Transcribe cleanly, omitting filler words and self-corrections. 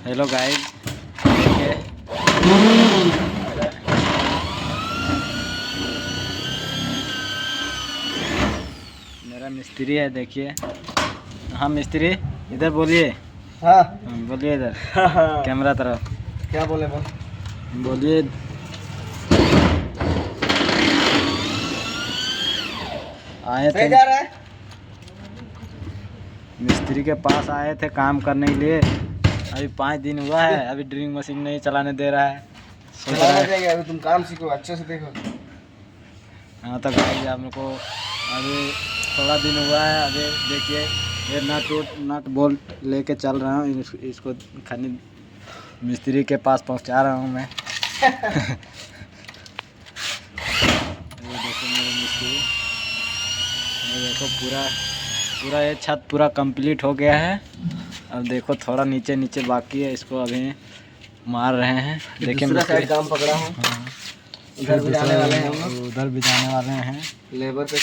Hello guys, देखिए मेरा मिस्त्री है। देखिए, हाँ मिस्त्री इधर बोलिए। हाँ बोलिए इधर हाँ। कैमरा तरफ क्या बोले बोल। बोलिए। आए थे जा रहा है। मिस्त्री के पास, आए थे काम करने के लिए। अभी 5 दिन हुआ है, अभी ड्रिलिंग मशीन नहीं चलाने दे रहा है। सोच रहा चलाना है। चाहिए, अभी तुम काम सीखो अच्छे से, देखो। हाँ तो गाइस आप लोग को अभी थोड़ा दिन हुआ है। अभी देखिए ये नट बोल्ट लेके चल रहा हूँ। इसको खाली मिस्त्री के पास पहुँचा रहा हूँ मैं। ये देखो मेरे मिस्त्री, ये देखो पूरा ये छत पूरा कंप्लीट हो गया है। अब देखो थोड़ा नीचे नीचे बाकी है, इसको अभी मार रहे हैं। देखिए दूसरा मिस्त्री साइड काम पकड़ा हूँ। हाँ, इधर भी जाने वाले हैं हम लोग। उधर भी जाने वाले हैं। लेबर पे